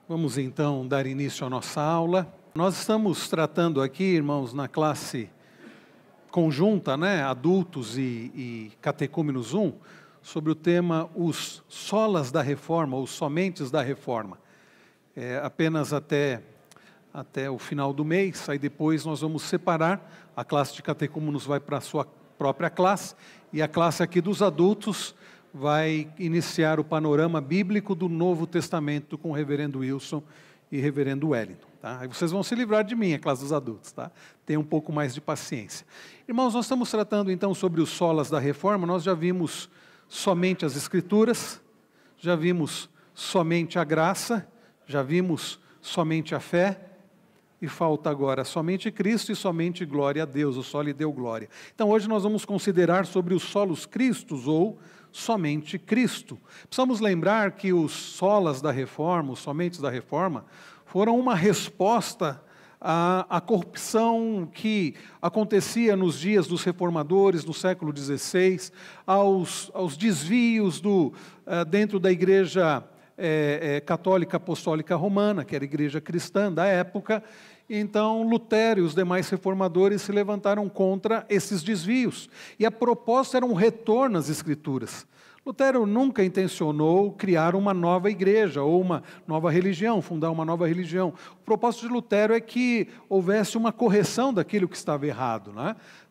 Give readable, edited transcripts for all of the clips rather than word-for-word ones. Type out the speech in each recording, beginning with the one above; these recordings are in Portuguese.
Vamos então dar início à nossa aula. Nós estamos tratando aqui, irmãos, na classe conjunta, adultos e catecúmenos 1, sobre o tema os solas da reforma, os somentes da reforma. Apenas até o final do mês, aí depois nós vamos separar, a classe de catecúmenos vai para a sua própria classe, e a classe aqui dos adultos vai iniciar o panorama bíblico do Novo Testamento com o reverendo Wilson e reverendo Wellington. Tá? Aí vocês vão se livrar de mim, a classe dos adultos. Tá? Tenham um pouco mais de paciência. Irmãos, nós estamos tratando então sobre os solas da reforma. Nós já vimos somente as Escrituras, já vimos somente a graça, já vimos somente a fé, e falta agora somente Cristo e somente glória a Deus, o só lhe deu glória. Então hoje nós vamos considerar sobre os solos Cristos, ou somente Cristo. Precisamos lembrar que os solas da reforma, os somentes da reforma, foram uma resposta à corrupção que acontecia nos dias dos reformadores, no século XVI, aos desvios dentro da igreja católica apostólica romana, que era a igreja cristã da época. Então Lutero e os demais reformadores se levantaram contra esses desvios, e a proposta era um retorno às Escrituras. Lutero nunca intencionou criar uma nova igreja ou uma nova religião, fundar uma nova religião. O propósito de Lutero é que houvesse uma correção daquilo que estava errado,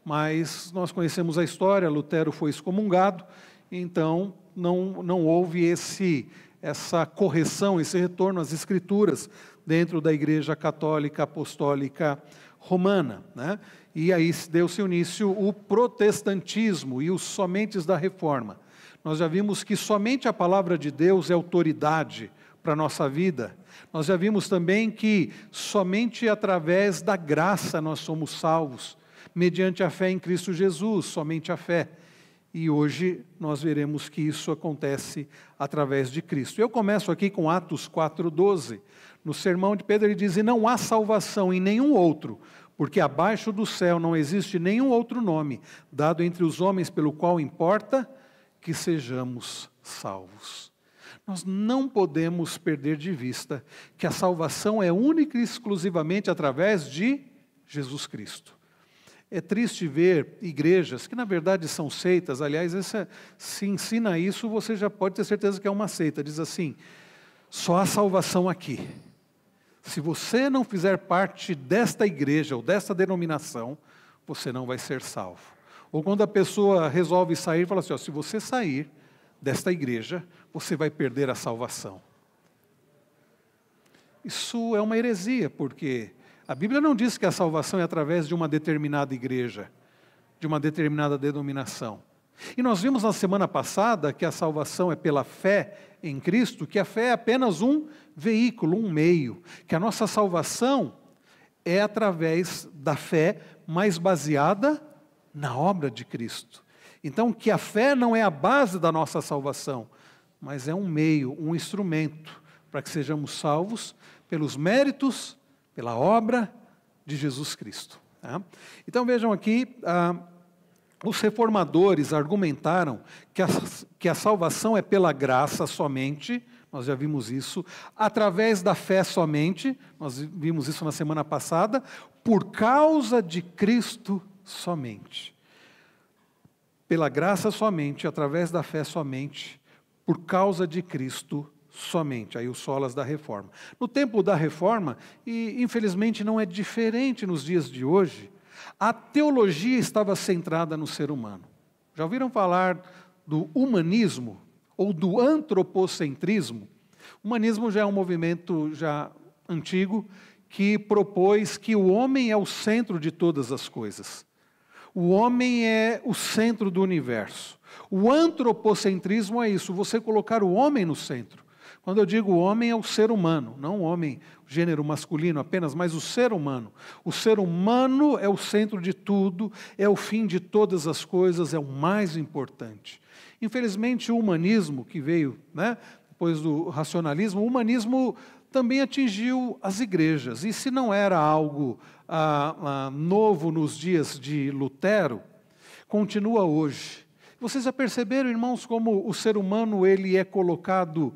Mas nós conhecemos a história, Lutero foi excomungado, então não houve essa correção, esse retorno às Escrituras dentro da Igreja Católica Apostólica Romana. E aí deu-se início o protestantismo e os somentes da reforma. Nós já vimos que somente a palavra de Deus é autoridade para a nossa vida. Nós já vimos também que somente através da graça nós somos salvos, mediante a fé em Cristo Jesus, somente a fé. E hoje nós veremos que isso acontece através de Cristo. Eu começo aqui com Atos 4:12. No sermão de Pedro ele diz: e não há salvação em nenhum outro, porque abaixo do céu não existe nenhum outro nome, dado entre os homens pelo qual importa que sejamos salvos. Nós não podemos perder de vista que a salvação é única e exclusivamente através de Jesus Cristo. É triste ver igrejas, que na verdade são seitas, aliás, se ensina isso, você já pode ter certeza que é uma seita. Diz assim: só há salvação aqui. Se você não fizer parte desta igreja ou desta denominação, você não vai ser salvo. Ou quando a pessoa resolve sair, fala assim: se você sair desta igreja, você vai perder a salvação. Isso é uma heresia, porque a Bíblia não diz que a salvação é através de uma determinada igreja, de uma determinada denominação. E nós vimos na semana passada que a salvação é pela fé em Cristo, que a fé é apenas um veículo, um meio, que a nossa salvação é através da fé, mas baseada na obra de Cristo. Então, que a fé não é a base da nossa salvação, mas é um meio, um instrumento, para que sejamos salvos pelos méritos, pela obra de Jesus Cristo. Então vejam aqui, os reformadores argumentaram que a salvação é pela graça somente, nós já vimos isso, através da fé somente, nós vimos isso na semana passada, por causa de Cristo somente. Pela graça somente, através da fé somente, por causa de Cristo somente, aí os solas da reforma. No tempo da reforma, e infelizmente não é diferente nos dias de hoje, a teologia estava centrada no ser humano. Já ouviram falar do humanismo ou do antropocentrismo? O humanismo já é um movimento já antigo que propôs que o homem é o centro de todas as coisas. O homem é o centro do universo. O antropocentrismo é isso, você colocar o homem no centro. Quando eu digo homem, é o ser humano, não o homem, gênero masculino apenas, mas o ser humano. O ser humano é o centro de tudo, é o fim de todas as coisas, é o mais importante. Infelizmente, o humanismo, que veio depois do racionalismo, o humanismo também atingiu as igrejas. E se não era algo novo nos dias de Lutero, continua hoje. Vocês já perceberam, irmãos, como o ser humano ele é colocado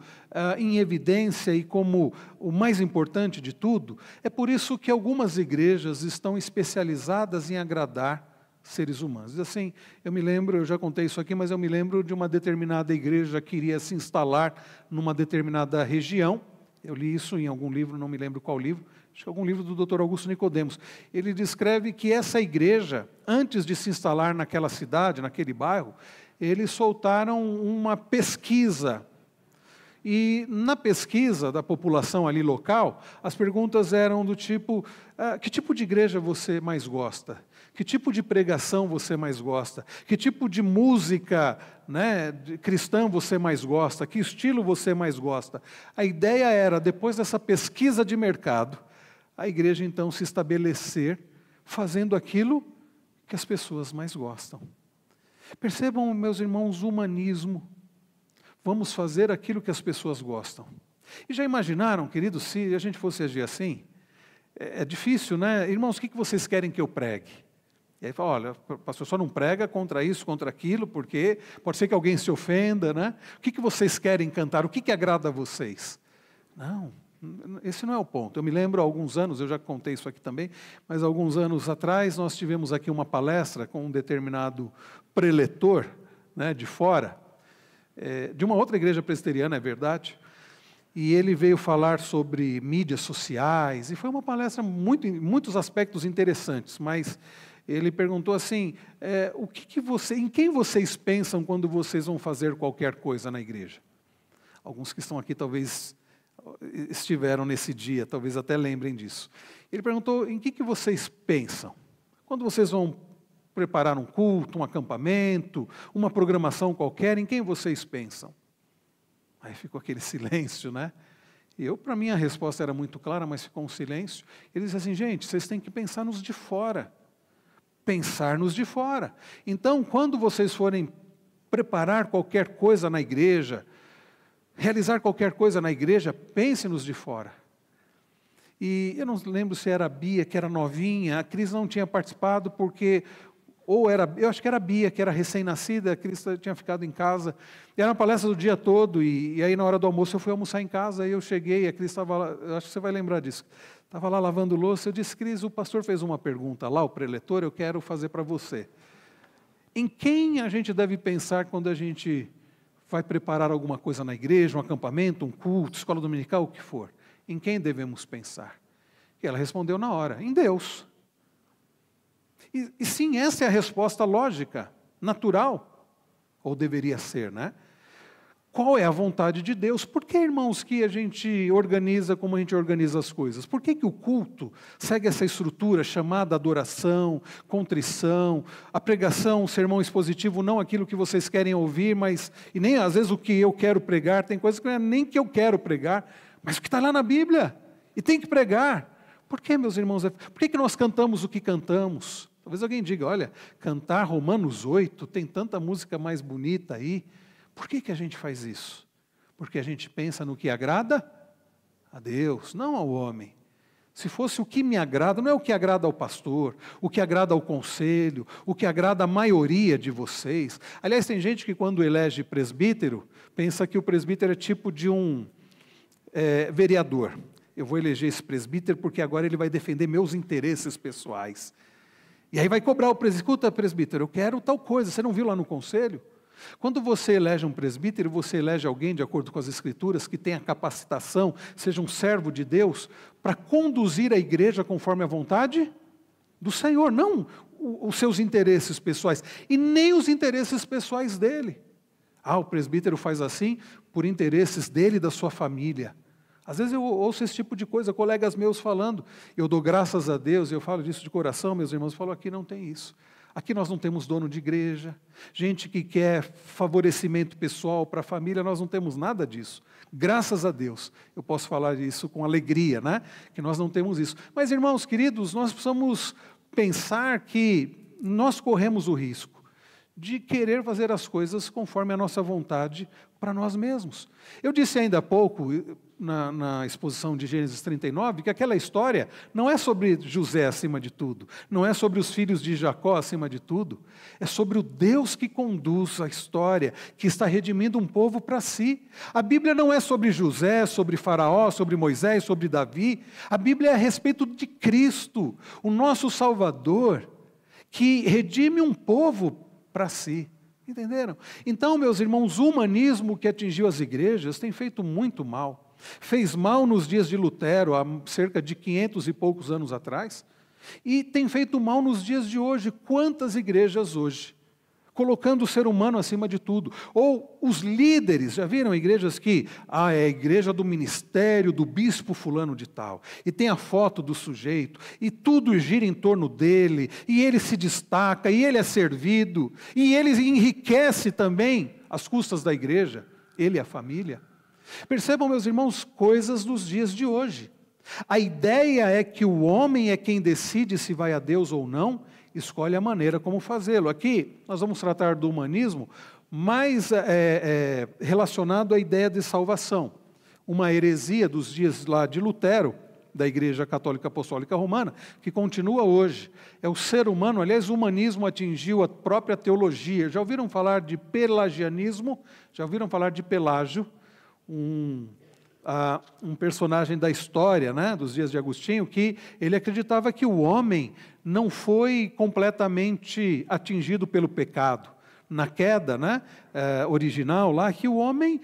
em evidência e como o mais importante de tudo? É por isso que algumas igrejas estão especializadas em agradar seres humanos. Assim, eu me lembro, eu já contei isso aqui, mas eu me lembro de uma determinada igreja que iria se instalar numa determinada região. Eu li isso em algum livro, não me lembro qual livro, acho que algum livro do Dr. Augusto Nicodemos. Ele descreve que essa igreja, antes de se instalar naquela cidade, naquele bairro, eles soltaram uma pesquisa. E na pesquisa da população ali local, as perguntas eram do tipo, que tipo de igreja você mais gosta? Que tipo de pregação você mais gosta? Que tipo de música, né, cristã você mais gosta? Que estilo você mais gosta? A ideia era, depois dessa pesquisa de mercado, a igreja então se estabelecer fazendo aquilo que as pessoas mais gostam. Percebam, meus irmãos, o humanismo. Vamos fazer aquilo que as pessoas gostam. E já imaginaram, queridos, se a gente fosse agir assim? É difícil, né? Irmãos, o que vocês querem que eu pregue? E aí fala, olha, pastor, só não prega contra isso, contra aquilo, porque pode ser que alguém se ofenda, né? O que vocês querem cantar? O que agrada a vocês? Não, esse não é o ponto. Eu me lembro, há alguns anos, eu já contei isso aqui também, mas há alguns anos atrás, nós tivemos aqui uma palestra com um determinado preletor, né, de fora, de uma outra igreja presbiteriana, é verdade, e ele veio falar sobre mídias sociais, e foi uma palestra em muitos aspectos interessantes, mas ele perguntou assim, em quem vocês pensam quando vocês vão fazer qualquer coisa na igreja? Alguns que estão aqui talvez estiveram nesse dia, talvez até lembrem disso. Ele perguntou, em que vocês pensam? Quando vocês vão preparar um culto, um acampamento, uma programação qualquer, em quem vocês pensam? Aí ficou aquele silêncio, né? Para mim a resposta era muito clara, mas ficou um silêncio. Ele disse assim, gente, vocês têm que pensar nos de fora. Pensar nos de fora. Então, quando vocês forem preparar qualquer coisa na igreja, realizar qualquer coisa na igreja, pense nos de fora. E eu não lembro se era a Bia, que era novinha, a Cris não tinha participado porque, eu acho que era a Bia, que era recém-nascida, a Cris tinha ficado em casa, e era uma palestra do dia todo, e aí na hora do almoço eu fui almoçar em casa, e eu cheguei, a Cris estava lá, eu acho que você vai lembrar disso, estava lá lavando louça, eu disse, Cris, o pastor fez uma pergunta lá, o preletor, eu quero fazer para você. Em quem a gente deve pensar quando a gente vai preparar alguma coisa na igreja, um acampamento, um culto, escola dominical, o que for? Em quem devemos pensar? E ela respondeu na hora, em Deus. E sim, essa é a resposta lógica, natural, ou deveria ser, né? Qual é a vontade de Deus? Por que, irmãos, que a gente organiza como a gente organiza as coisas? Por que o culto segue essa estrutura chamada adoração, contrição, a pregação, o sermão expositivo, não aquilo que vocês querem ouvir, e nem às vezes o que eu quero pregar, tem coisas que não é nem que eu quero pregar, mas o que está lá na Bíblia, e tem que pregar. Por que, meus irmãos? Por que nós cantamos o que cantamos? Talvez alguém diga, olha, cantar Romanos 8, tem tanta música mais bonita aí. Por que a gente faz isso? Porque a gente pensa no que agrada a Deus, não ao homem. Se fosse o que me agrada, não é o que agrada ao pastor, o que agrada ao conselho, o que agrada à maioria de vocês. Aliás, tem gente que quando elege presbítero, pensa que o presbítero é tipo de um vereador. Eu vou eleger esse presbítero porque agora ele vai defender meus interesses pessoais. E aí vai cobrar o presbítero, escuta presbítero, eu quero tal coisa, você não viu lá no conselho? Quando você elege um presbítero, você elege alguém, de acordo com as Escrituras, que tenha capacitação, seja um servo de Deus, para conduzir a igreja conforme a vontade do Senhor, não os seus interesses pessoais, e nem os interesses pessoais dele. O presbítero faz assim por interesses dele e da sua família. Às vezes eu ouço esse tipo de coisa, colegas meus falando, eu dou graças a Deus, eu falo disso de coração, meus irmãos, eu falo, aqui não tem isso. Aqui nós não temos dono de igreja, gente que quer favorecimento pessoal para a família, nós não temos nada disso. Graças a Deus, eu posso falar isso com alegria, né? Que nós não temos isso. Mas, irmãos queridos, nós precisamos pensar que nós corremos o risco de querer fazer as coisas conforme a nossa vontade para nós mesmos. Eu disse ainda há pouco, na exposição de Gênesis 39, que aquela história não é sobre José acima de tudo, não é sobre os filhos de Jacó acima de tudo, é sobre o Deus que conduz a história, que está redimindo um povo para si. A Bíblia não é sobre José, sobre Faraó, sobre Moisés, sobre Davi. A Bíblia é a respeito de Cristo, o nosso Salvador, que redime um povo para si. Entenderam? Então, meus irmãos, o humanismo que atingiu as igrejas tem feito muito mal. Fez mal nos dias de Lutero, há cerca de 500 e poucos anos atrás, e tem feito mal nos dias de hoje. Quantas igrejas hoje, colocando o ser humano acima de tudo? Ou os líderes, já viram igrejas que, é a igreja do ministério, do bispo fulano de tal, e tem a foto do sujeito, e tudo gira em torno dele, e ele se destaca, e ele é servido, e ele enriquece também às custas da igreja, ele e a família. Percebam, meus irmãos, coisas dos dias de hoje. A ideia é que o homem é quem decide se vai a Deus ou não, escolhe a maneira como fazê-lo. Aqui nós vamos tratar do humanismo, mais relacionado à ideia de salvação. Uma heresia dos dias lá de Lutero, da Igreja Católica Apostólica Romana, que continua hoje. É o ser humano, aliás, o humanismo atingiu a própria teologia. Já ouviram falar de pelagianismo? Já ouviram falar de Pelágio? Um personagem da história, né, dos dias de Agostinho, que ele acreditava que o homem não foi completamente atingido pelo pecado. Na queda, né, original lá, que o homem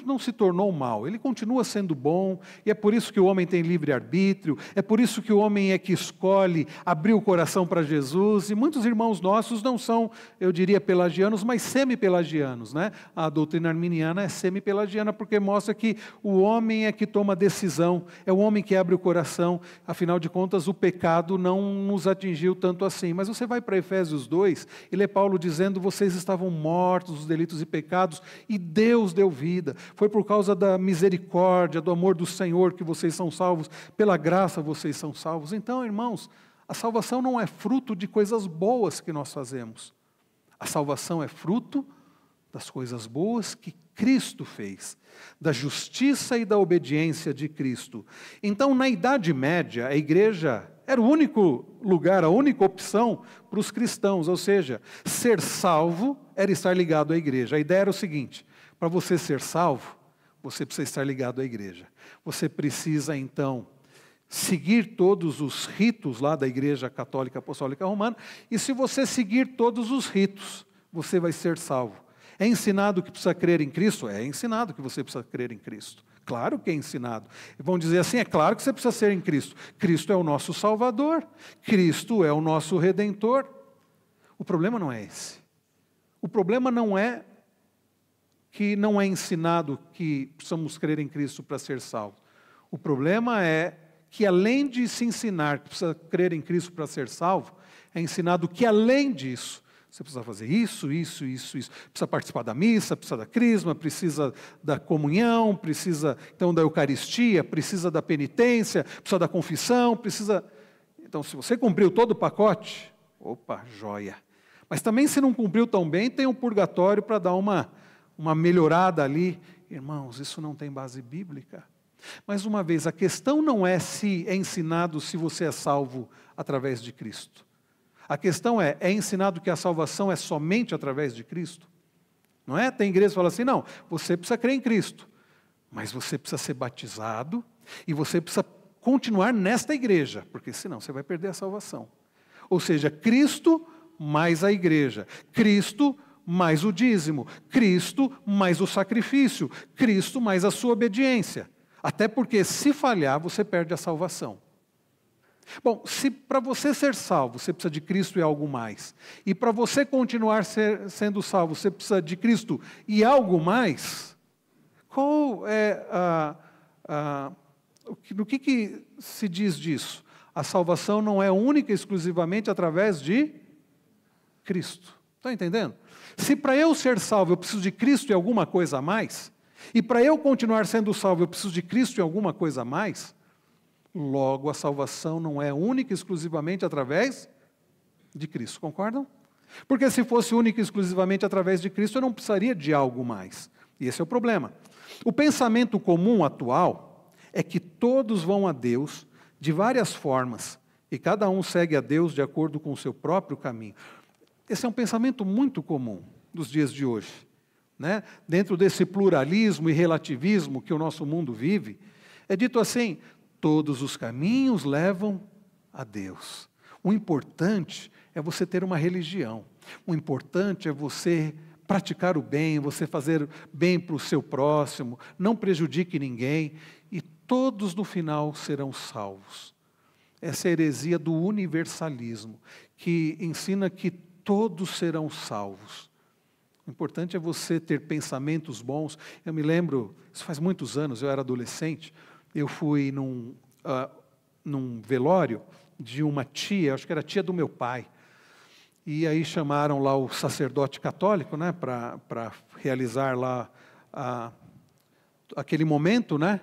não se tornou mal, ele continua sendo bom, e é por isso que o homem tem livre-arbítrio, é por isso que o homem é que escolhe abrir o coração para Jesus, e muitos irmãos nossos não são, eu diria, pelagianos, mas semi-pelagianos, né? A doutrina arminiana é semi-pelagiana, porque mostra que o homem é que toma decisão, é o homem que abre o coração, afinal de contas o pecado não nos atingiu tanto assim. Mas você vai para Efésios 2, e lê Paulo dizendo, vocês estavam mortos nos delitos e pecados, e Deus deu vida. Foi por causa da misericórdia, do amor do Senhor que vocês são salvos, pela graça vocês são salvos. Então, irmãos, a salvação não é fruto de coisas boas que nós fazemos. A salvação é fruto das coisas boas que Cristo fez, da justiça e da obediência de Cristo. Então, na Idade Média, a igreja era o único lugar, a única opção para os cristãos, ou seja, ser salvo era estar ligado à igreja. A ideia era o seguinte: para você ser salvo, você precisa estar ligado à igreja. Você precisa, então, seguir todos os ritos lá da Igreja Católica Apostólica Romana, e se você seguir todos os ritos, você vai ser salvo. É ensinado que precisa crer em Cristo? É ensinado que você precisa crer em Cristo. Claro que é ensinado. Vão dizer assim, é claro que você precisa ser em Cristo. Cristo é o nosso Salvador. Cristo é o nosso Redentor. O problema não é esse. O problema não é que não é ensinado que precisamos crer em Cristo para ser salvo. O problema é que, além de se ensinar que precisa crer em Cristo para ser salvo, é ensinado que, além disso, você precisa fazer isso. Precisa participar da missa, precisa da crisma, precisa da comunhão, precisa, então, da Eucaristia, precisa da penitência, precisa da confissão, precisa... Então, se você cumpriu todo o pacote, opa, joia. Mas também, se não cumpriu tão bem, tem um purgatório para dar uma melhorada ali. Irmãos, isso não tem base bíblica. Mais uma vez, a questão não é se é ensinado se você é salvo através de Cristo. A questão é ensinado que a salvação é somente através de Cristo? Não é? Tem igreja que fala assim, não, você precisa crer em Cristo, mas você precisa ser batizado e você precisa continuar nesta igreja, porque senão você vai perder a salvação. Ou seja, Cristo mais a igreja, Cristo mais o dízimo, Cristo mais o sacrifício, Cristo mais a sua obediência. Até porque, se falhar, você perde a salvação. Bom, se para você ser salvo, você precisa de Cristo e algo mais, e para você continuar sendo salvo, você precisa de Cristo e algo mais, qual é no que se diz disso? A salvação não é única e exclusivamente através de Cristo. Está entendendo? Se para eu ser salvo eu preciso de Cristo e alguma coisa a mais, e para eu continuar sendo salvo eu preciso de Cristo e alguma coisa a mais, logo a salvação não é única e exclusivamente através de Cristo. Concordam? Porque se fosse único e exclusivamente através de Cristo, eu não precisaria de algo mais. E esse é o problema. O pensamento comum atual é que todos vão a Deus de várias formas, e cada um segue a Deus de acordo com o seu próprio caminho. Esse é um pensamento muito comum dos dias de hoje, né? Dentro desse pluralismo e relativismo que o nosso mundo vive, é dito assim: todos os caminhos levam a Deus. O importante é você ter uma religião. O importante é você praticar o bem, você fazer bem para o seu próximo, não prejudique ninguém, e todos no final serão salvos. Essa é a heresia do universalismo, que ensina que todos serão salvos. O importante é você ter pensamentos bons. Eu me lembro, isso faz muitos anos, eu era adolescente, eu fui num velório de uma tia, acho que era tia do meu pai, e aí chamaram lá o sacerdote católico, né, para realizar lá aquele momento, né?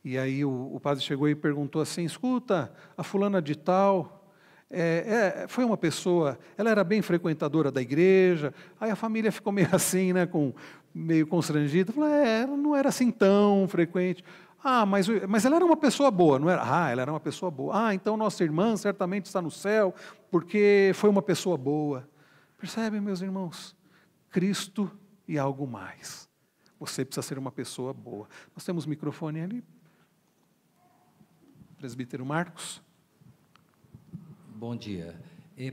E aí o padre chegou e perguntou assim: escuta, a fulana de tal, foi uma pessoa, ela era bem frequentadora da igreja. Aí a família ficou meio assim, né, meio constrangida, falou: ela não era assim tão frequente. Mas ela era uma pessoa boa, não era? Ela era uma pessoa boa. Então nossa irmã certamente está no céu, porque foi uma pessoa boa. Percebem, meus irmãos? Cristo e algo mais. Você precisa ser uma pessoa boa. Nós temos microfone ali. Presbítero Marcos. Bom dia.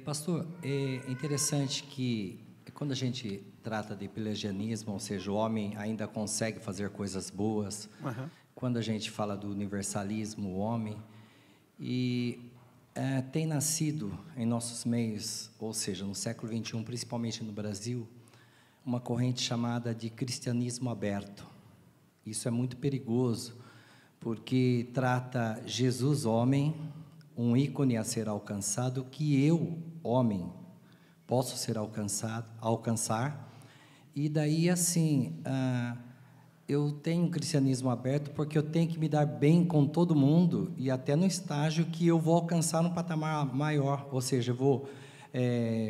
Pastor, é interessante que quando a gente trata de pelagianismo, ou seja, o homem ainda consegue fazer coisas boas, quando a gente fala do universalismo, o homem, e tem nascido em nossos meios, ou seja, no século XXI, principalmente no Brasil, uma corrente chamada de cristianismo aberto. Isso é muito perigoso, porque trata Jesus homem, um ícone a ser alcançado, que eu, homem, posso ser alcançar, e daí assim, eu tenho um cristianismo aberto porque eu tenho que me dar bem com todo mundo, e até no estágio que eu vou alcançar um patamar maior, ou seja, eu vou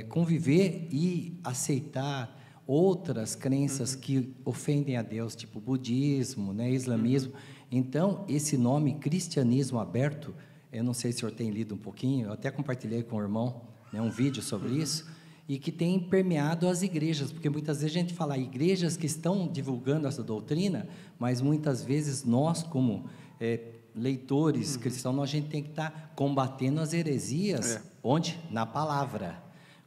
conviver e aceitar outras crenças que ofendem a Deus, tipo budismo, né, islamismo. Então, esse nome, cristianismo aberto, eu não sei se o senhor tem lido um pouquinho, eu até compartilhei com o irmão, né, um vídeo sobre isso, e que tem permeado as igrejas, porque muitas vezes a gente fala igrejas que estão divulgando essa doutrina, mas muitas vezes nós, como leitores cristãos, a gente tem que estar combatendo as heresias, onde? Na palavra.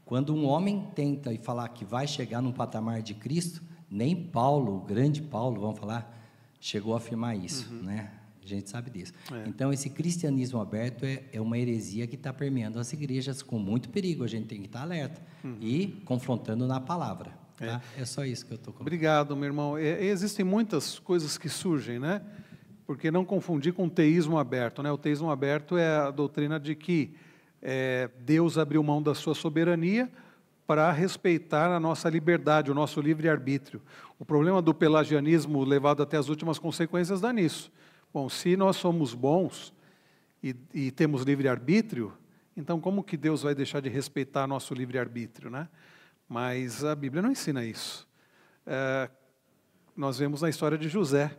Quando um homem tenta e falar que vai chegar num patamar de Cristo, nem Paulo, o grande Paulo, vamos falar, chegou a afirmar isso, né? A gente sabe disso. Então, esse cristianismo aberto é uma heresia que está permeando as igrejas com muito perigo. A gente tem que estar alerta e confrontando na palavra. Tá? É só isso que eu estou colocando. Obrigado, meu irmão. Existem muitas coisas que surgem, né? Porque não confundir com o teísmo aberto, né? O teísmo aberto é a doutrina de que Deus abriu mão da sua soberania para respeitar a nossa liberdade, o nosso livre-arbítrio. O problema do pelagianismo levado até as últimas consequências dá nisso. Bom, se nós somos bons e temos livre-arbítrio, então como que Deus vai deixar de respeitar nosso livre-arbítrio, né? Mas a Bíblia não ensina isso. Nós vemos na história de José,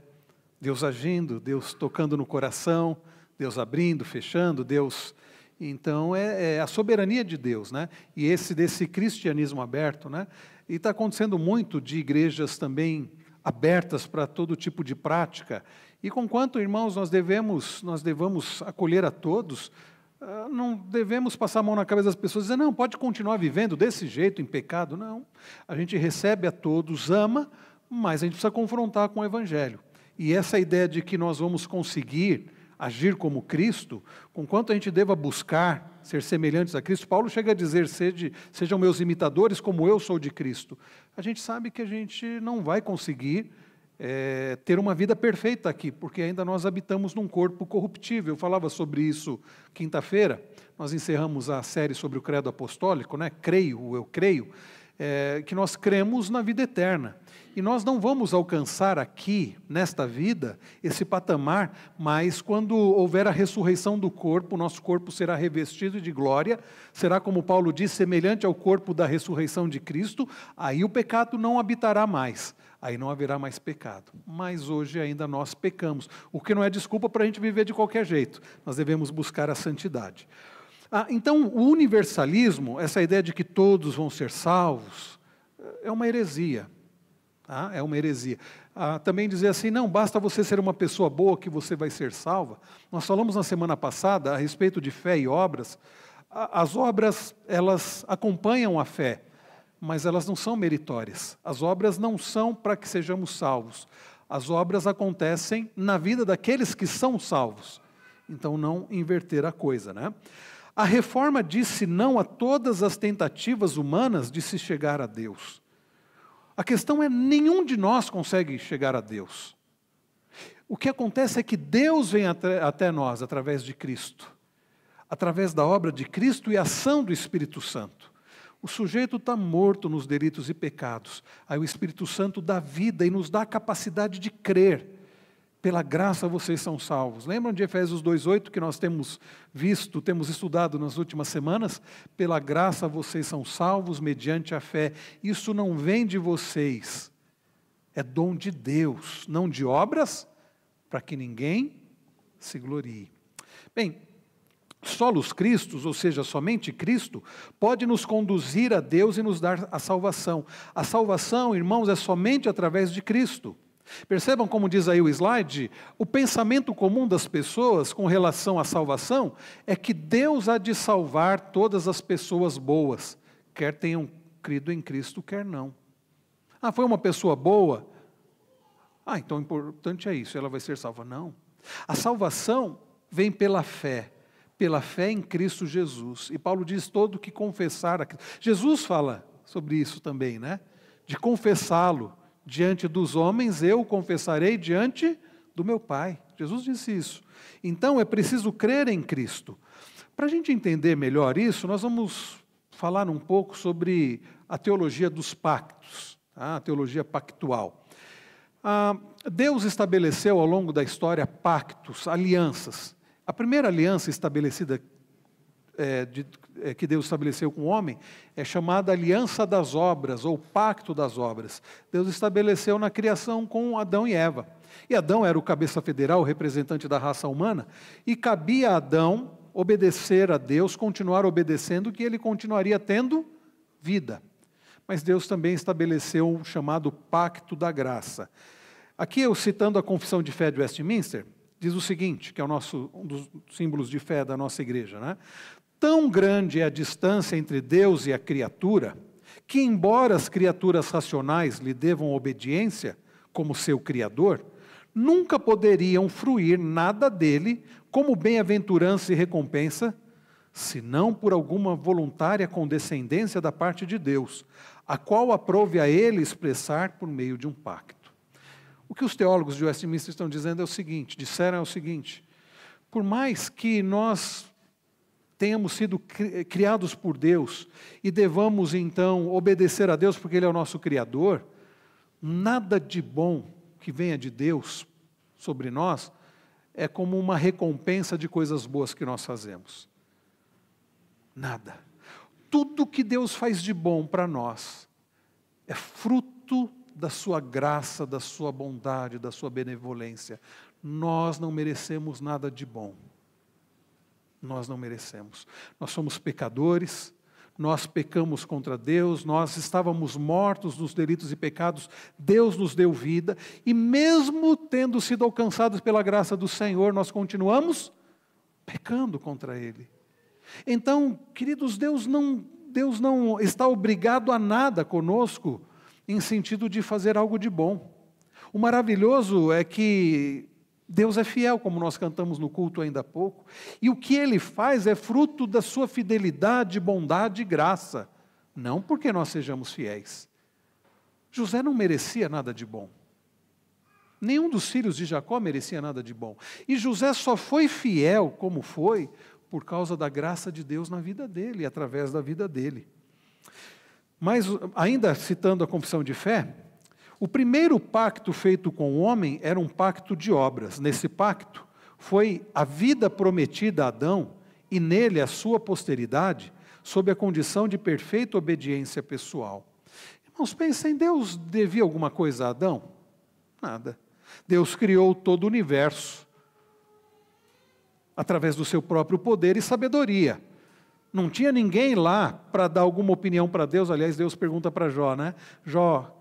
Deus agindo, Deus tocando no coração, Deus abrindo, fechando, Deus... Então, é a soberania de Deus, né? E desse cristianismo aberto, né? E está acontecendo muito de igrejas também abertas para todo tipo de prática. E conquanto, irmãos, nós devemos acolher a todos, não devemos passar a mão na cabeça das pessoas e dizer: não, pode continuar vivendo desse jeito, em pecado. Não, a gente recebe a todos, ama, mas a gente precisa confrontar com o Evangelho. E essa ideia de que nós vamos conseguir agir como Cristo, conquanto a gente deva buscar ser semelhantes a Cristo, Paulo chega a dizer: sejam meus imitadores como eu sou de Cristo. A gente sabe que a gente não vai conseguir ter uma vida perfeita aqui, porque ainda nós habitamos num corpo corruptível. Eu falava sobre isso quinta-feira, nós encerramos a série sobre o credo apostólico, né? Eu creio, que nós cremos na vida eterna. E nós não vamos alcançar aqui, nesta vida, esse patamar, mas quando houver a ressurreição do corpo, nosso corpo será revestido de glória, será, como Paulo diz, semelhante ao corpo da ressurreição de Cristo, aí o pecado não habitará mais, aí não haverá mais pecado. Mas hoje ainda nós pecamos, o que não é desculpa para a gente viver de qualquer jeito, nós devemos buscar a santidade. Então, o universalismo, essa ideia de que todos vão ser salvos, é uma heresia. É uma heresia. Também dizer assim, não basta você ser uma pessoa boa que você vai ser salva. Nós falamos na semana passada a respeito de fé e obras. As obras, elas acompanham a fé, mas elas não são meritórias. As obras não são para que sejamos salvos. As obras acontecem na vida daqueles que são salvos. Então, não inverter a coisa, né? A reforma disse não a todas as tentativas humanas de se chegar a Deus. A questão é, nenhum de nós consegue chegar a Deus. O que acontece é que Deus vem até nós através de Cristo, através da obra de Cristo e ação do Espírito Santo. O sujeito está morto nos delitos e pecados, aí o Espírito Santo dá vida e nos dá a capacidade de crer. Pela graça vocês são salvos. Lembram de Efésios 2,8 que nós temos visto, temos estudado nas últimas semanas? Pela graça vocês são salvos mediante a fé. Isso não vem de vocês, é dom de Deus, não de obras, para que ninguém se glorie. Bem, solos Christus, ou seja, somente Cristo, pode nos conduzir a Deus e nos dar a salvação. A salvação, irmãos, é somente através de Cristo. Percebam como diz aí o slide, o pensamento comum das pessoas com relação à salvação é que Deus há de salvar todas as pessoas boas, quer tenham crido em Cristo, quer não. Foi uma pessoa boa? Então o importante é isso, ela vai ser salva. Não. A salvação vem pela fé em Cristo Jesus. E Paulo diz todo que confessar a Cristo. Jesus fala sobre isso também, né? De confessá-lo. Diante dos homens eu confessarei diante do meu Pai. Jesus disse isso. Então é preciso crer em Cristo. Para a gente entender melhor isso, nós vamos falar um pouco sobre a teologia dos pactos, a teologia pactual. Deus estabeleceu ao longo da história pactos, alianças. A primeira aliança estabelecida que Deus estabeleceu com o homem, é chamada aliança das obras, ou pacto das obras. Deus estabeleceu na criação com Adão e Eva. E Adão era o cabeça federal, o representante da raça humana, e cabia a Adão obedecer a Deus, continuar obedecendo, que ele continuaria tendo vida. Mas Deus também estabeleceu o chamado pacto da graça. Aqui eu citando a Confissão de Fé de Westminster, diz o seguinte, que é um dos símbolos de fé da nossa igreja, né? Tão grande é a distância entre Deus e a criatura, que embora as criaturas racionais lhe devam obediência, como seu Criador, nunca poderiam fruir nada dele como bem-aventurança e recompensa, senão por alguma voluntária condescendência da parte de Deus, a qual aprove a ele expressar por meio de um pacto. O que os teólogos de Westminster estão dizendo disseram é o seguinte, por mais que nós tenhamos sido criados por Deus e devamos então obedecer a Deus porque Ele é o nosso Criador, nada de bom que venha de Deus sobre nós é como uma recompensa de coisas boas que nós fazemos. Nada. Tudo que Deus faz de bom para nós é fruto da sua graça, da sua bondade, da sua benevolência. Nós não merecemos nada de bom. Nós não merecemos. Nós somos pecadores, nós pecamos contra Deus, nós estávamos mortos nos delitos e pecados, Deus nos deu vida, e mesmo tendo sido alcançados pela graça do Senhor, nós continuamos pecando contra Ele. Então, queridos, Deus não está obrigado a nada conosco, em sentido de fazer algo de bom. O maravilhoso é que Deus é fiel, como nós cantamos no culto ainda há pouco, e o que Ele faz é fruto da sua fidelidade, bondade e graça, não porque nós sejamos fiéis. José não merecia nada de bom. Nenhum dos filhos de Jacó merecia nada de bom. E José só foi fiel como foi por causa da graça de Deus na vida dele, através da vida dele. Mas, ainda citando a confissão de fé, o primeiro pacto feito com o homem era um pacto de obras. Nesse pacto, foi a vida prometida a Adão e nele a sua posteridade, sob a condição de perfeita obediência pessoal. Irmãos, pensem, Deus devia alguma coisa a Adão? Nada. Deus criou todo o universo através do seu próprio poder e sabedoria. Não tinha ninguém lá para dar alguma opinião para Deus. Aliás, Deus pergunta para Jó, né?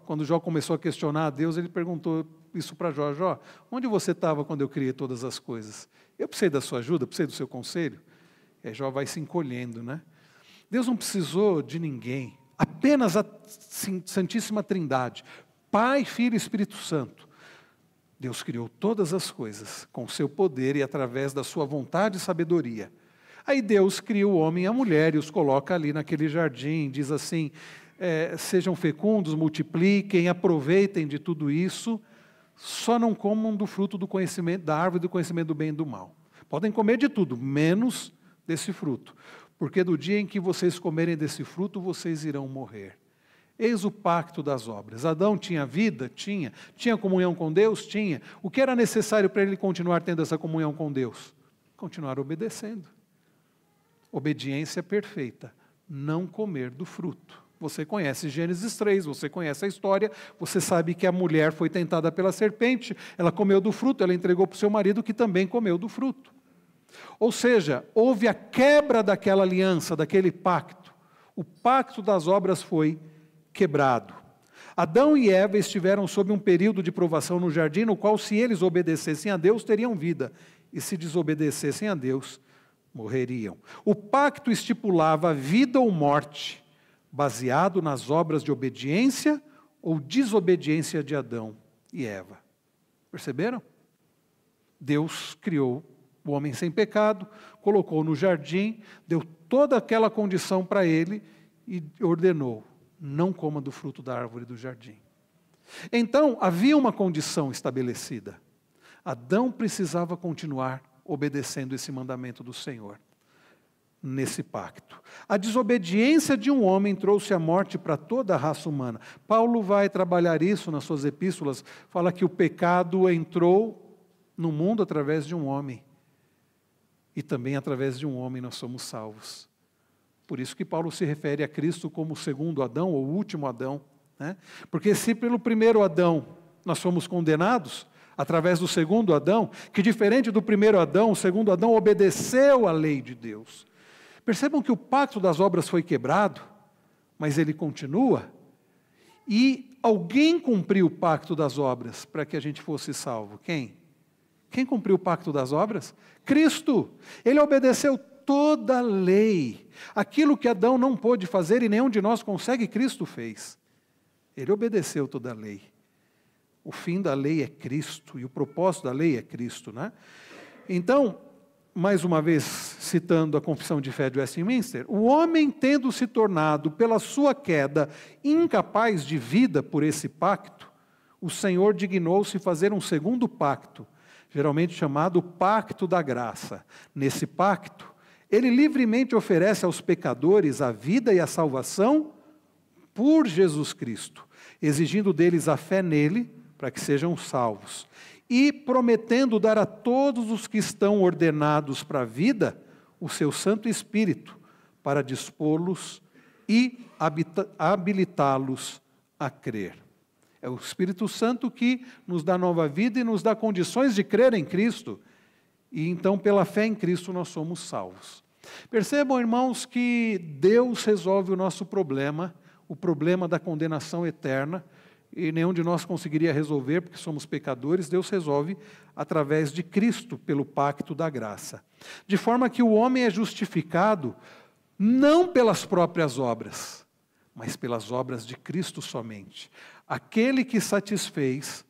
Quando Jó começou a questionar a Deus, ele perguntou isso para Jó. Jó, onde você estava quando eu criei todas as coisas? Eu precisei da sua ajuda, precisei do seu conselho? E aí Jó vai se encolhendo, né? Deus não precisou de ninguém, apenas a Santíssima Trindade, Pai, Filho e Espírito Santo. Deus criou todas as coisas com o seu poder e através da sua vontade e sabedoria. Aí Deus cria o homem e a mulher e os coloca ali naquele jardim, diz assim, sejam fecundos, multipliquem, aproveitem de tudo isso, só não comam do fruto do conhecimento, da árvore do conhecimento do bem e do mal. Podem comer de tudo, menos desse fruto, porque do dia em que vocês comerem desse fruto, vocês irão morrer. Eis o pacto das obras. Adão tinha vida? Tinha. Tinha comunhão com Deus? Tinha. O que era necessário para ele continuar tendo essa comunhão com Deus? Continuar obedecendo. Obediência perfeita, não comer do fruto. Você conhece Gênesis 3, você conhece a história, você sabe que a mulher foi tentada pela serpente, ela comeu do fruto, ela entregou para o seu marido que também comeu do fruto. Ou seja, houve a quebra daquela aliança, daquele pacto. O pacto das obras foi quebrado. Adão e Eva estiveram sob um período de provação no jardim, no qual, se eles obedecessem a Deus, teriam vida, e se desobedecessem a Deus, morreriam. O pacto estipulava vida ou morte, baseado nas obras de obediência ou desobediência de Adão e Eva. Perceberam? Deus criou o homem sem pecado, colocou no jardim, deu toda aquela condição para ele e ordenou, não coma do fruto da árvore do jardim. Então, havia uma condição estabelecida. Adão precisava continuar obedecendo esse mandamento do Senhor, nesse pacto. A desobediência de um homem trouxe a morte para toda a raça humana. Paulo vai trabalhar isso nas suas epístolas, fala que o pecado entrou no mundo através de um homem, e também através de um homem nós somos salvos. Por isso que Paulo se refere a Cristo como o segundo Adão, ou o último Adão, né? Porque se pelo primeiro Adão nós fomos condenados, através do segundo Adão, que diferente do primeiro Adão, o segundo Adão obedeceu à lei de Deus. Percebam que o pacto das obras foi quebrado, mas ele continua, e alguém cumpriu o pacto das obras para que a gente fosse salvo. Quem? Quem cumpriu o pacto das obras? Cristo. Ele obedeceu toda a lei. Aquilo que Adão não pôde fazer e nenhum de nós consegue, Cristo fez. Ele obedeceu toda a lei. O fim da lei é Cristo, e o propósito da lei é Cristo, né? Então, mais uma vez, citando a Confissão de Fé de Westminster, o homem tendo se tornado, pela sua queda, incapaz de vida por esse pacto, o Senhor dignou-se fazer um segundo pacto, geralmente chamado Pacto da Graça. Nesse pacto, ele livremente oferece aos pecadores a vida e a salvação por Jesus Cristo, exigindo deles a fé nele, para que sejam salvos, e prometendo dar a todos os que estão ordenados para a vida o seu Santo Espírito, para dispô-los e habilitá-los a crer. É o Espírito Santo que nos dá nova vida e nos dá condições de crer em Cristo, e então pela fé em Cristo nós somos salvos. Percebam, irmãos, que Deus resolve o nosso problema, o problema da condenação eterna, e nenhum de nós conseguiria resolver, porque somos pecadores. Deus resolve através de Cristo, pelo pacto da graça. De forma que o homem é justificado não pelas próprias obras, mas pelas obras de Cristo somente. Aquele que satisfez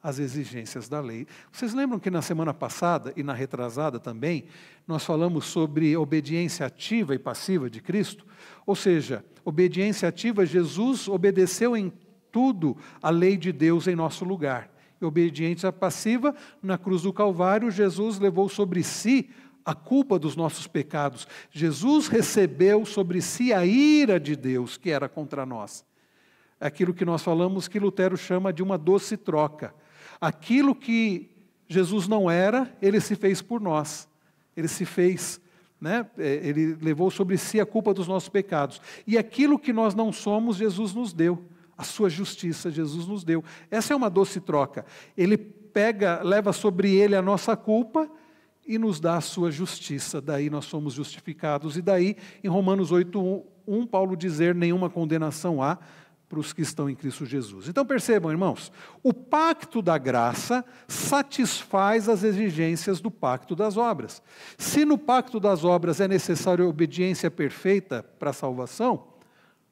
as exigências da lei. Vocês lembram que na semana passada, e na retrasada também, nós falamos sobre obediência ativa e passiva de Cristo? Ou seja, obediência ativa, Jesus obedeceu em tudo a lei de Deus em nosso lugar. E obediência passiva, na cruz do Calvário, Jesus levou sobre si a culpa dos nossos pecados. Jesus recebeu sobre si a ira de Deus que era contra nós. Aquilo que nós falamos que Lutero chama de uma doce troca. Aquilo que Jesus não era, ele se fez por nós. Ele se fez, ele levou sobre si a culpa dos nossos pecados. E aquilo que nós não somos, Jesus nos deu. A sua justiça, Jesus nos deu. Essa é uma doce troca. Ele leva sobre ele a nossa culpa e nos dá a sua justiça. Daí nós somos justificados. E daí, em Romanos 8:1, Paulo dizer, nenhuma condenação há para os que estão em Cristo Jesus. Então percebam, irmãos, o pacto da graça satisfaz as exigências do pacto das obras. Se no pacto das obras é necessária a obediência perfeita para a salvação,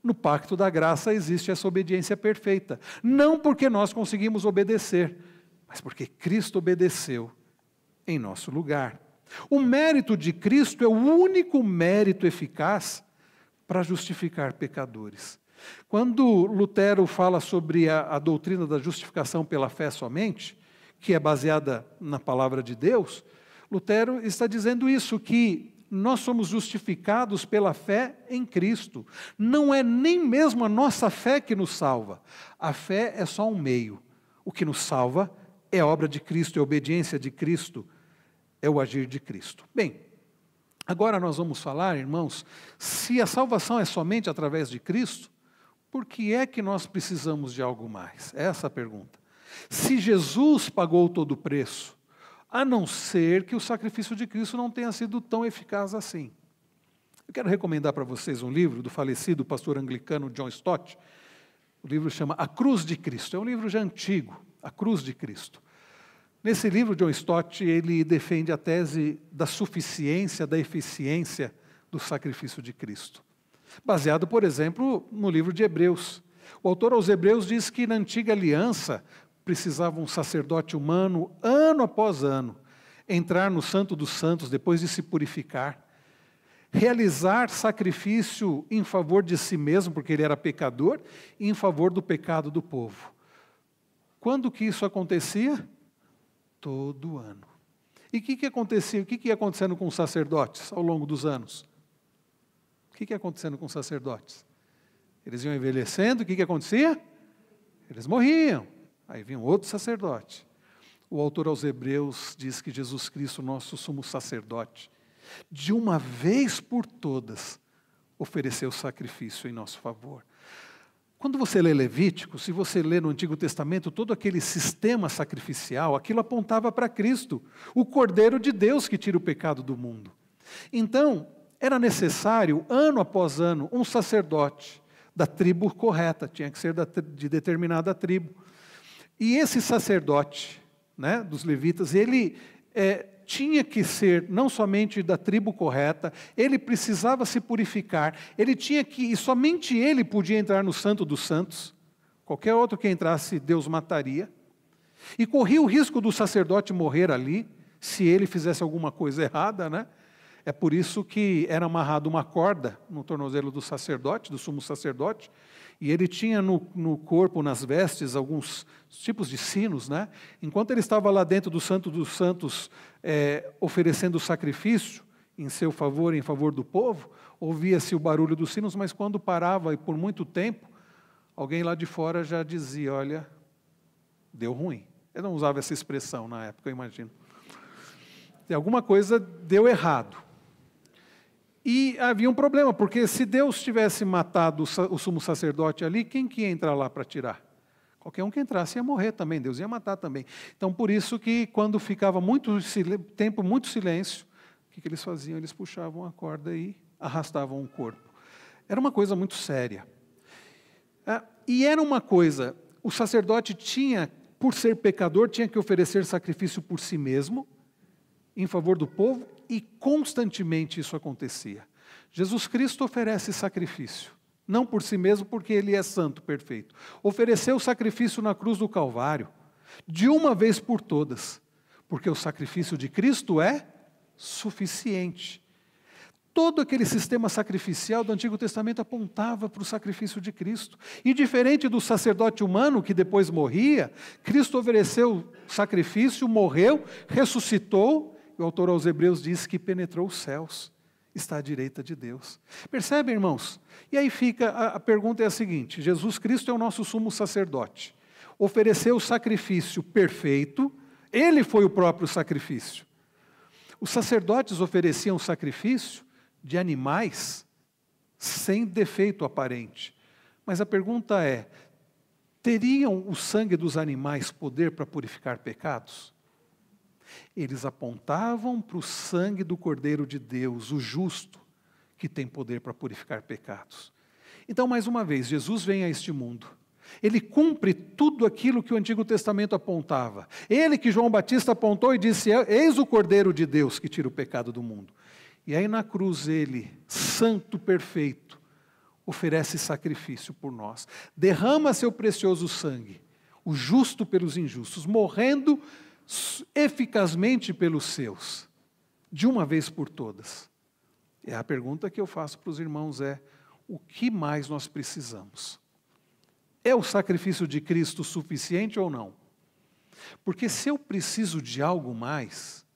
no pacto da graça existe essa obediência perfeita. Não porque nós conseguimos obedecer, mas porque Cristo obedeceu em nosso lugar. O mérito de Cristo é o único mérito eficaz para justificar pecadores. Quando Lutero fala sobre a doutrina da justificação pela fé somente, que é baseada na palavra de Deus, Lutero está dizendo isso, que nós somos justificados pela fé em Cristo. Não é nem mesmo a nossa fé que nos salva. A fé é só um meio. O que nos salva é a obra de Cristo, é a obediência de Cristo, é o agir de Cristo. Bem, agora nós vamos falar, irmãos, se a salvação é somente através de Cristo, por que é que nós precisamos de algo mais? Essa é a pergunta. Se Jesus pagou todo o preço, a não ser que o sacrifício de Cristo não tenha sido tão eficaz assim. Eu quero recomendar para vocês um livro do falecido pastor anglicano John Stott. O livro chama A Cruz de Cristo. É um livro já antigo, A Cruz de Cristo. Nesse livro, John Stott, ele defende a tese da suficiência, da eficiência do sacrifício de Cristo. Baseado, por exemplo, no livro de Hebreus. O autor aos Hebreus diz que na antiga aliança precisava um sacerdote humano, ano após ano, entrar no Santo dos Santos depois de se purificar, realizar sacrifício em favor de si mesmo, porque ele era pecador, e em favor do pecado do povo. Quando que isso acontecia? Todo ano. E o que acontecia? O que ia acontecendo com os sacerdotes ao longo dos anos? O que ia acontecendo com os sacerdotes? Eles iam envelhecendo, o que acontecia? Eles morriam. Aí vinha um outro sacerdote. O autor aos Hebreus diz que Jesus Cristo, nosso sumo sacerdote, de uma vez por todas, ofereceu sacrifício em nosso favor. Quando você lê Levítico, se você lê no Antigo Testamento, todo aquele sistema sacrificial, aquilo apontava para Cristo, o Cordeiro de Deus que tira o pecado do mundo. Então, era necessário, ano após ano, um sacerdote da tribo correta, tinha que ser de determinada tribo. E esse sacerdote, dos levitas, ele tinha que ser não somente da tribo correta, ele precisava se purificar, ele tinha que, e somente ele podia entrar no Santo dos Santos, qualquer outro que entrasse, Deus mataria, e corria o risco do sacerdote morrer ali, se ele fizesse alguma coisa errada, É por isso que era amarrado uma corda no tornozelo do sacerdote, do sumo sacerdote, e ele tinha no corpo, nas vestes, alguns tipos de sinos, Enquanto ele estava lá dentro do Santo dos Santos, oferecendo sacrifício em seu favor e em favor do povo, ouvia-se o barulho dos sinos, mas quando parava, e por muito tempo, alguém lá de fora já dizia, olha, deu ruim. Eu não usava essa expressão na época, eu imagino. E alguma coisa deu errado. E havia um problema, porque se Deus tivesse matado o sumo sacerdote ali, quem que ia entrar lá para tirar? Qualquer um que entrasse ia morrer também, Deus ia matar também. Então, por isso que quando ficava muito silêncio, o que eles faziam? Eles puxavam a corda e arrastavam o corpo. Era uma coisa muito séria. E era uma coisa, o sacerdote tinha, por ser pecador, tinha que oferecer sacrifício por si mesmo, em favor do povo, e constantemente isso acontecia. Jesus Cristo oferece sacrifício, não por si mesmo, porque Ele é santo, perfeito. Ofereceu sacrifício na cruz do Calvário, de uma vez por todas, porque o sacrifício de Cristo é suficiente. Todo aquele sistema sacrificial do Antigo Testamento apontava para o sacrifício de Cristo. E diferente do sacerdote humano que depois morria, Cristo ofereceu sacrifício, morreu, ressuscitou o autor aos Hebreus diz que penetrou os céus, está à direita de Deus. Percebem, irmãos? E aí fica, a pergunta é a seguinte: Jesus Cristo é o nosso sumo sacerdote, ofereceu o sacrifício perfeito, ele foi o próprio sacrifício. Os sacerdotes ofereciam sacrifício de animais sem defeito aparente. Mas a pergunta é: teriam o sangue dos animais poder para purificar pecados? Eles apontavam para o sangue do Cordeiro de Deus, o justo, que tem poder para purificar pecados. Então, mais uma vez, Jesus vem a este mundo. Ele cumpre tudo aquilo que o Antigo Testamento apontava. Ele que João Batista apontou e disse: eis o Cordeiro de Deus que tira o pecado do mundo. E aí na cruz ele, santo, perfeito, oferece sacrifício por nós. Derrama seu precioso sangue, o justo pelos injustos, morrendo eficazmente pelos seus, de uma vez por todas. E a pergunta que eu faço para os irmãos é: o que mais nós precisamos? É o sacrifício de Cristo suficiente ou não? Porque se eu preciso de algo mais,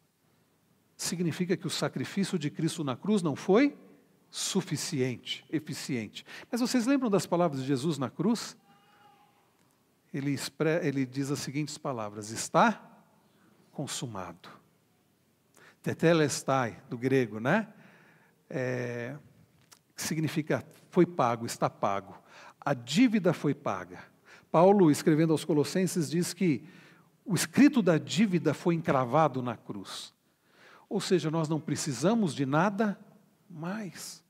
significa que o sacrifício de Cristo na cruz não foi suficiente, eficiente. Mas vocês lembram das palavras de Jesus na cruz? Ele diz as seguintes palavras: está consumado. Tetelestai, do grego, né? Significa foi pago, está pago. A dívida foi paga. Paulo, escrevendo aos Colossenses, diz que o escrito da dívida foi encravado na cruz. Ou seja, nós não precisamos de nada mais.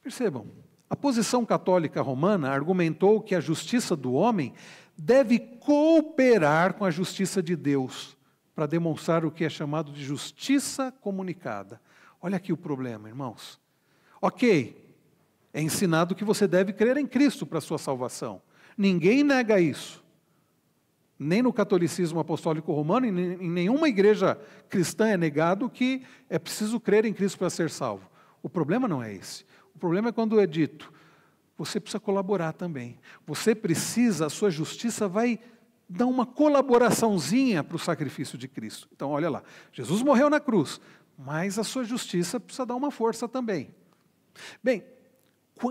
Percebam, a posição católica romana argumentou que a justiça do homem deve cooperar com a justiça de Deus, para demonstrar o que é chamado de justiça comunicada. Olha aqui o problema, irmãos. Ok, é ensinado que você deve crer em Cristo para a sua salvação. Ninguém nega isso. Nem no catolicismo apostólico romano, em nenhuma igreja cristã é negado que é preciso crer em Cristo para ser salvo. O problema não é esse. O problema é quando é dito: você precisa colaborar também. Você precisa, a sua justiça vai dar uma colaboraçãozinha para o sacrifício de Cristo. Então, olha lá, Jesus morreu na cruz, mas a sua justiça precisa dar uma força também. Bem,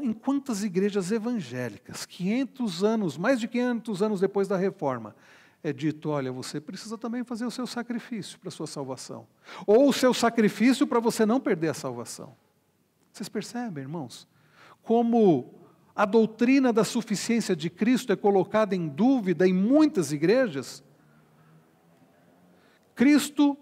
em quantas igrejas evangélicas, 500 anos, mais de 500 anos depois da reforma, é dito: olha, você precisa também fazer o seu sacrifício para a sua salvação. Ou o seu sacrifício para você não perder a salvação. Vocês percebem, irmãos? Como a doutrina da suficiência de Cristo é colocada em dúvida em muitas igrejas? Cristo,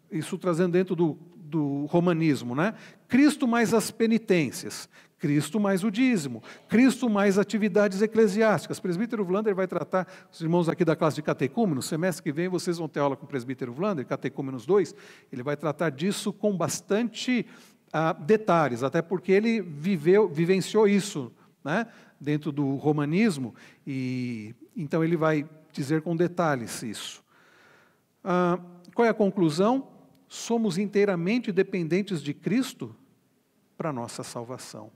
isso trazendo dentro do romanismo, né? Cristo mais as penitências, Cristo mais o dízimo, Cristo mais atividades eclesiásticas. O presbítero Vlander vai tratar, os irmãos aqui da classe de catecúmenos, semestre que vem vocês vão ter aula com o presbítero Vlander, catecúmenos 2, ele vai tratar disso com bastante detalhes, até porque ele vivenciou isso, né, dentro do romanismo, e então ele vai dizer com detalhes isso. Qual é a conclusão? Somos inteiramente dependentes de Cristo para a nossa salvação.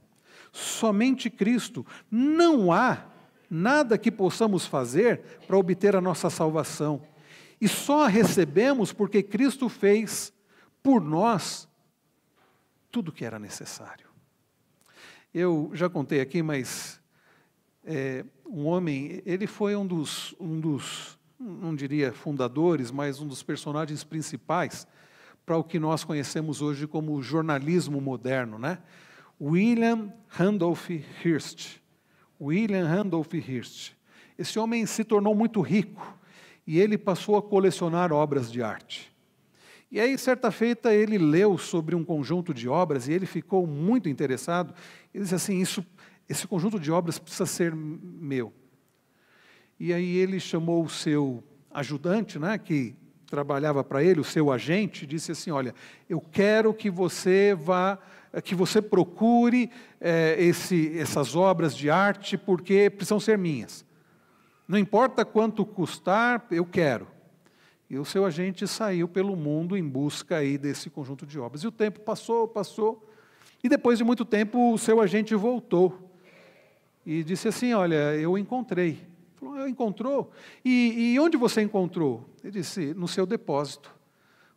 Somente Cristo. Não há nada que possamos fazer para obter a nossa salvação. E só a recebemos porque Cristo fez por nós tudo o que era necessário. Eu já contei aqui, mas um homem, ele foi um dos, não diria fundadores, mas um dos personagens principais para o que nós conhecemos hoje como jornalismo moderno, né? William Randolph Hearst. William Randolph Hearst. Esse homem se tornou muito rico e ele passou a colecionar obras de arte. E aí, certa feita, ele leu sobre um conjunto de obras e ele ficou muito interessado. Ele disse assim: esse conjunto de obras precisa ser meu. E aí ele chamou o seu ajudante, né, que trabalhava para ele, o seu agente, disse assim: olha, eu quero que você procure essas obras de arte, porque precisam ser minhas. Não importa quanto custar, eu quero. E o seu agente saiu pelo mundo em busca aí desse conjunto de obras. E o tempo passou, e depois de muito tempo o seu agente voltou e disse assim: olha, eu encontrei. Falou: encontrou? E onde você encontrou? Ele disse: no seu depósito.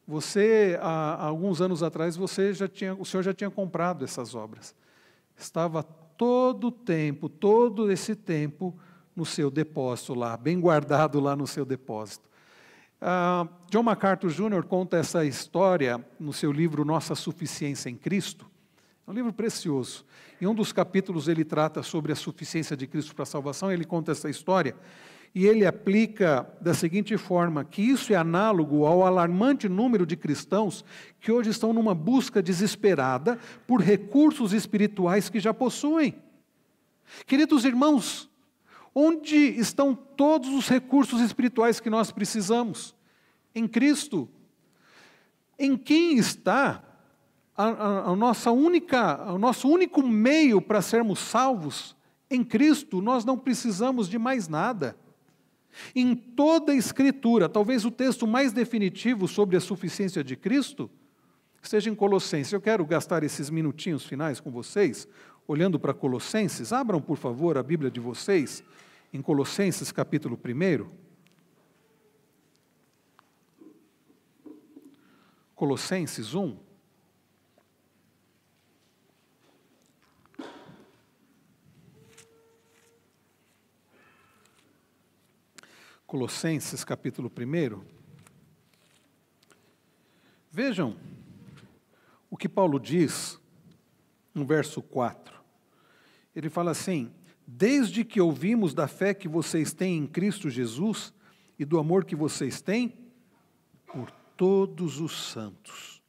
Você, há alguns anos atrás, o senhor já tinha comprado essas obras. Estava todo esse tempo no seu depósito lá, bem guardado lá no seu depósito. John MacArthur Jr. conta essa história no seu livro Nossa Suficiência em Cristo. É um livro precioso. Em um dos capítulos ele trata sobre a suficiência de Cristo para a salvação, ele conta essa história, e ele aplica da seguinte forma, que isso é análogo ao alarmante número de cristãos que hoje estão numa busca desesperada por recursos espirituais que já possuem. Queridos irmãos, onde estão todos os recursos espirituais que nós precisamos? Em Cristo. Em quem está o nosso único meio para sermos salvos? Em Cristo. Nós não precisamos de mais nada. Em toda a Escritura, talvez o texto mais definitivo sobre a suficiência de Cristo esteja em Colossenses. Eu quero gastar esses minutinhos finais com vocês, olhando para Colossenses. Abram, por favor, a Bíblia de vocês, em Colossenses, capítulo 1. Colossenses 1. Colossenses, capítulo 1. Vejam o que Paulo diz no verso 4. Ele fala assim: desde que ouvimos da fé que vocês têm em Cristo Jesus e do amor que vocês têm por todos os santos.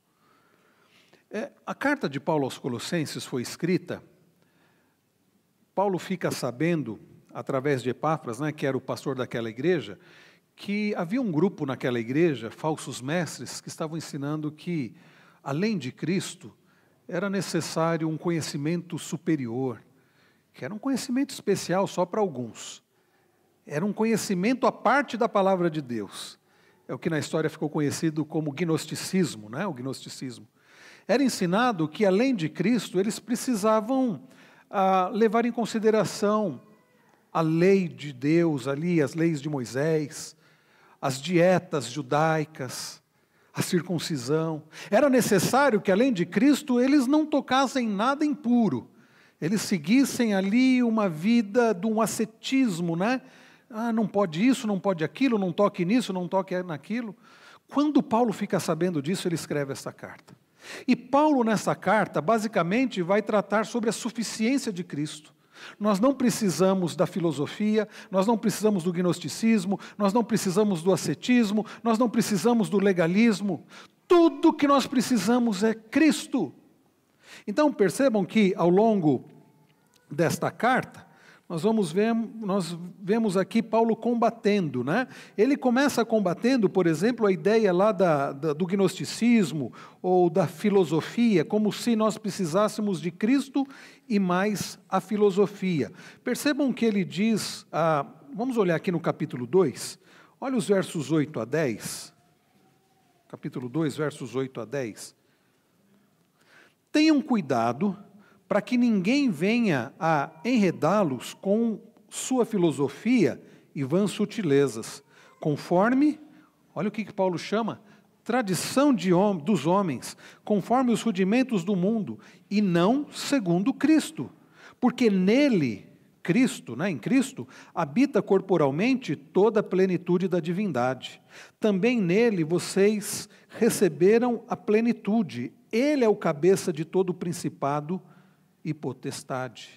A carta de Paulo aos Colossenses foi escrita, Paulo fica sabendo, através de Epáfras, que era o pastor daquela igreja, que havia um grupo naquela igreja, falsos mestres, que estavam ensinando que, além de Cristo, era necessário um conhecimento superior, que era um conhecimento especial só para alguns. Era um conhecimento à parte da palavra de Deus. É o que na história ficou conhecido como gnosticismo, o gnosticismo. Era ensinado que, além de Cristo, eles precisavam levar em consideração a lei de Deus ali, as leis de Moisés, as dietas judaicas, a circuncisão. Era necessário que, além de Cristo, eles não tocassem nada impuro. Eles seguissem ali uma vida de um ascetismo, não pode isso, não pode aquilo, não toque nisso, não toque naquilo. Quando Paulo fica sabendo disso, ele escreve essa carta. E Paulo, nessa carta, basicamente vai tratar sobre a suficiência de Cristo. Nós não precisamos da filosofia, nós não precisamos do gnosticismo, nós não precisamos do ascetismo, nós não precisamos do legalismo. Tudo que nós precisamos é Cristo. Então percebam que ao longo desta carta, nós vemos aqui Paulo combatendo, Ele começa combatendo, por exemplo, a ideia lá do gnosticismo ou da filosofia, como se nós precisássemos de Cristo e mais a filosofia. Percebam que ele diz, vamos olhar aqui no capítulo 2, olha os versos 8 a 10. Capítulo 2, versos 8 a 10. Tenham cuidado para que ninguém venha a enredá-los com sua filosofia e vãs sutilezas, conforme, olha o que Paulo chama, tradição dos homens, conforme os rudimentos do mundo, e não segundo Cristo. Porque nele, Cristo, em Cristo, habita corporalmente toda a plenitude da divindade. Também nele vocês receberam a plenitude. Ele é o cabeça de todo o principado e potestade.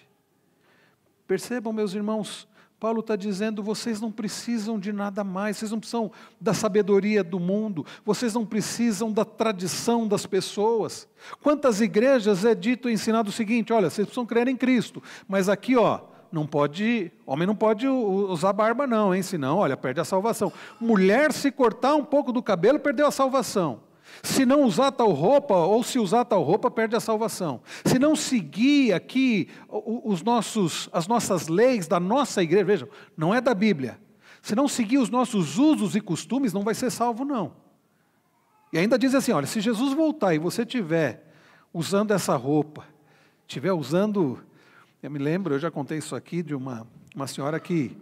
Percebam, meus irmãos, Paulo está dizendo, vocês não precisam de nada mais, vocês não precisam da sabedoria do mundo, vocês não precisam da tradição das pessoas. Quantas igrejas é dito e ensinado o seguinte, olha, vocês precisam crer em Cristo, mas aqui, homem não pode usar barba não, senão, olha, perde a salvação. Mulher, se cortar um pouco do cabelo, perdeu a salvação. Se não usar tal roupa, ou se usar tal roupa, perde a salvação. Se não seguir aqui as nossas leis da nossa igreja, vejam, não é da Bíblia. Se não seguir os nossos usos e costumes, não vai ser salvo, não. E ainda diz assim, olha, se Jesus voltar e você estiver usando essa roupa, estiver usando, eu me lembro, eu já contei isso aqui, de uma senhora que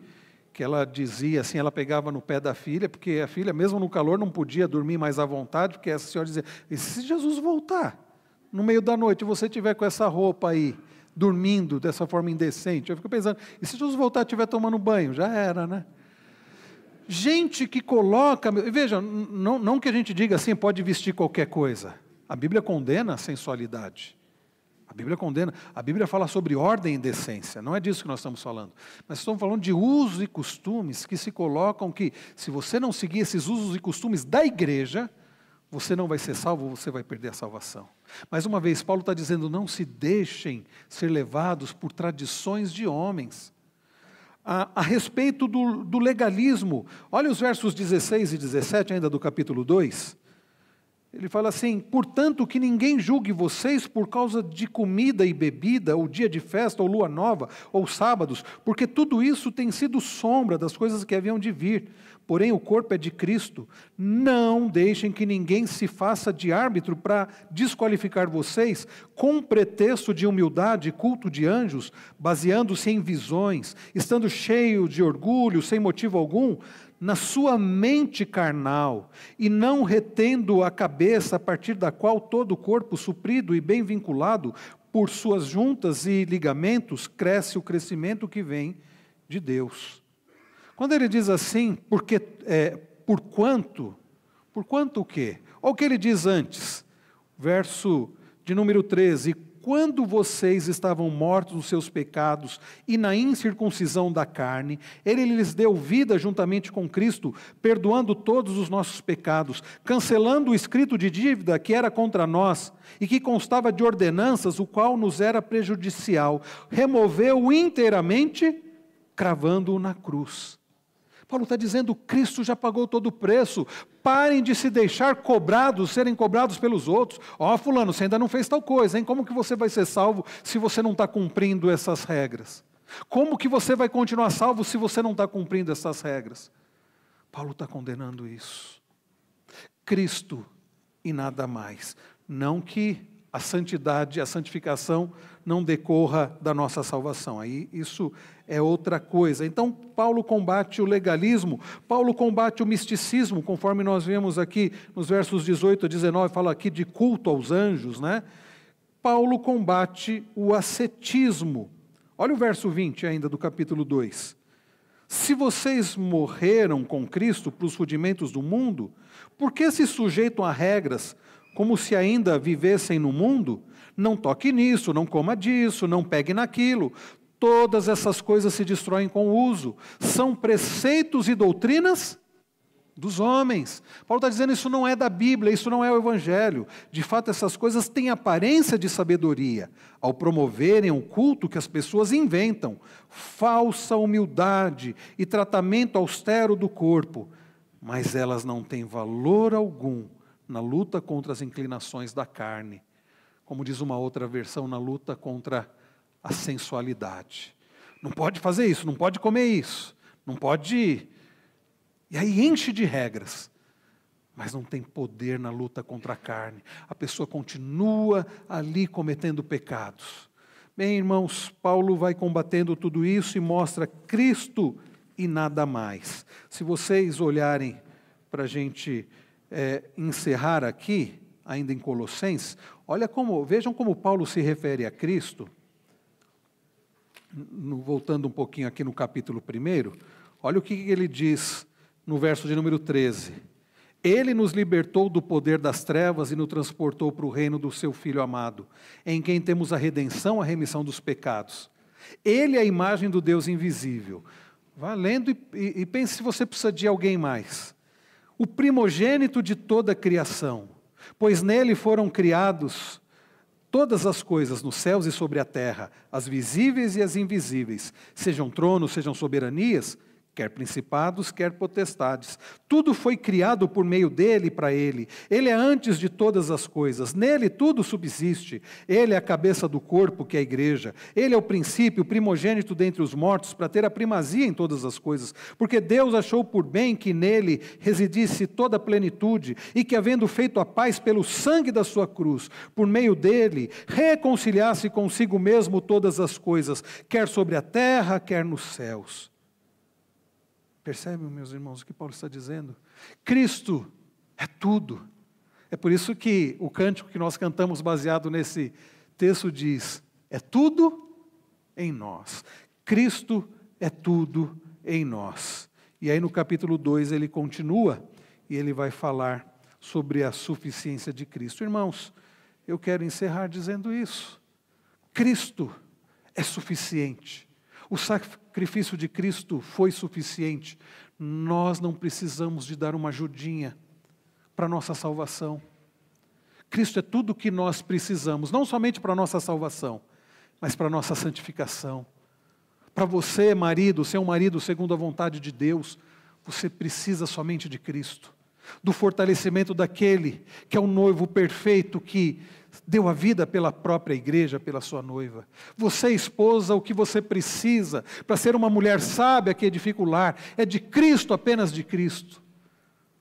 que ela dizia assim, ela pegava no pé da filha, porque a filha, mesmo no calor, não podia dormir mais à vontade, porque essa senhora dizia, e se Jesus voltar, no meio da noite, você estiver com essa roupa aí, dormindo dessa forma indecente, eu fico pensando, e se Jesus voltar e estiver tomando banho? Já era, né? Gente que coloca, veja, não que a gente diga assim, pode vestir qualquer coisa, a Bíblia condena a sensualidade. A Bíblia condena, a Bíblia fala sobre ordem e decência, não é disso que nós estamos falando. Mas estamos falando de usos e costumes que se colocam que, se você não seguir esses usos e costumes da igreja, você não vai ser salvo, você vai perder a salvação. Mais uma vez, Paulo está dizendo, não se deixem ser levados por tradições de homens. A respeito do legalismo, olha os versos 16 e 17 ainda do capítulo 2. Ele fala assim, portanto, que ninguém julgue vocês por causa de comida e bebida, ou dia de festa, ou lua nova, ou sábados, porque tudo isso tem sido sombra das coisas que haviam de vir. Porém, o corpo é de Cristo. Não deixem que ninguém se faça de árbitro para desqualificar vocês, com pretexto de humildade e culto de anjos, baseando-se em visões, estando cheio de orgulho, sem motivo algum, na sua mente carnal, e não retendo a cabeça, a partir da qual todo o corpo, suprido e bem vinculado, por suas juntas e ligamentos, cresce o crescimento que vem de Deus. Quando ele diz assim, por quanto o quê? Olha o que ele diz antes, verso de número 13, quando vocês estavam mortos nos seus pecados e na incircuncisão da carne, Ele lhes deu vida juntamente com Cristo, perdoando todos os nossos pecados, cancelando o escrito de dívida que era contra nós e que constava de ordenanças, o qual nos era prejudicial, removeu inteiramente, cravando-o na cruz. Paulo está dizendo, Cristo já pagou todo o preço, parem de se deixar serem cobrados pelos outros. Fulano, você ainda não fez tal coisa, hein? Como que você vai ser salvo se você não está cumprindo essas regras? Como que você vai continuar salvo se você não está cumprindo essas regras? Paulo está condenando isso. Cristo e nada mais. Não que a santidade, a santificação não decorra da nossa salvação. Aí isso é outra coisa. Então, Paulo combate o legalismo, Paulo combate o misticismo, conforme nós vemos aqui nos versos 18 a 19, fala aqui de culto aos anjos, né? Paulo combate o ascetismo. Olha o verso 20 ainda do capítulo 2. Se vocês morreram com Cristo para os rudimentos do mundo, por que se sujeitam a regras como se ainda vivessem no mundo? Não toque nisso, não coma disso, não pegue naquilo. Todas essas coisas se destroem com o uso. São preceitos e doutrinas dos homens. Paulo está dizendo, isso não é da Bíblia, isso não é o Evangelho. De fato, essas coisas têm aparência de sabedoria, ao promoverem o culto que as pessoas inventam, falsa humildade e tratamento austero do corpo, mas elas não têm valor algum na luta contra as inclinações da carne. Como diz uma outra versão, na luta contra a sensualidade. Não pode fazer isso, não pode comer isso, não pode... E aí enche de regras, mas não tem poder na luta contra a carne. A pessoa continua ali cometendo pecados. Bem, irmãos, Paulo vai combatendo tudo isso e mostra Cristo e nada mais. Se vocês olharem para a gente encerrar aqui, ainda em Colossenses, vejam como Paulo se refere a Cristo, voltando um pouquinho aqui no capítulo 1, olha o que ele diz no verso de número 13. Ele nos libertou do poder das trevas e nos transportou para o reino do seu Filho amado, em quem temos a redenção, a remissão dos pecados. Ele é a imagem do Deus invisível. Vá lendo e pense se você precisa de alguém mais. O primogênito de toda a criação, pois nele foram criados todas as coisas nos céus e sobre a terra, as visíveis e as invisíveis, sejam tronos, sejam soberanias, quer principados, quer potestades. Tudo foi criado por meio dele e para ele. Ele é antes de todas as coisas. Nele tudo subsiste. Ele é a cabeça do corpo, que é a igreja. Ele é o princípio, o primogênito dentre os mortos, para ter a primazia em todas as coisas. Porque Deus achou por bem que nele residisse toda a plenitude e que, havendo feito a paz pelo sangue da sua cruz, por meio dele, reconciliasse consigo mesmo todas as coisas, quer sobre a terra, quer nos céus. Percebem, meus irmãos, o que Paulo está dizendo? Cristo é tudo. É por isso que o cântico que nós cantamos baseado nesse texto diz: é tudo em nós. Cristo é tudo em nós. E aí no capítulo 2 ele continua e ele vai falar sobre a suficiência de Cristo. Irmãos, eu quero encerrar dizendo isso. Cristo é suficiente. O sacrifício de Cristo foi suficiente. Nós não precisamos de dar uma ajudinha para a nossa salvação. Cristo é tudo o que nós precisamos, não somente para a nossa salvação, mas para a nossa santificação. Para você, marido, ser um marido segundo a vontade de Deus, você precisa somente de Cristo. Do fortalecimento daquele que é o noivo perfeito, que deu a vida pela própria igreja, pela sua noiva. Você, esposa, o que você precisa para ser uma mulher sábia que edifica o lar, é de Cristo, apenas de Cristo.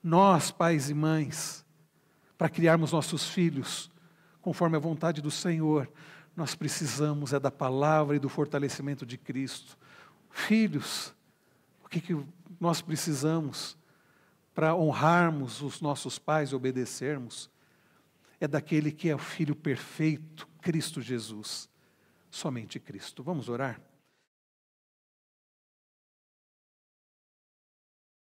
Nós, pais e mães, para criarmos nossos filhos, conforme a vontade do Senhor, nós precisamos da palavra e do fortalecimento de Cristo. Filhos, o que nós precisamos para honrarmos os nossos pais e obedecermos? É daquele que é o Filho perfeito, Cristo Jesus. Somente Cristo. Vamos orar?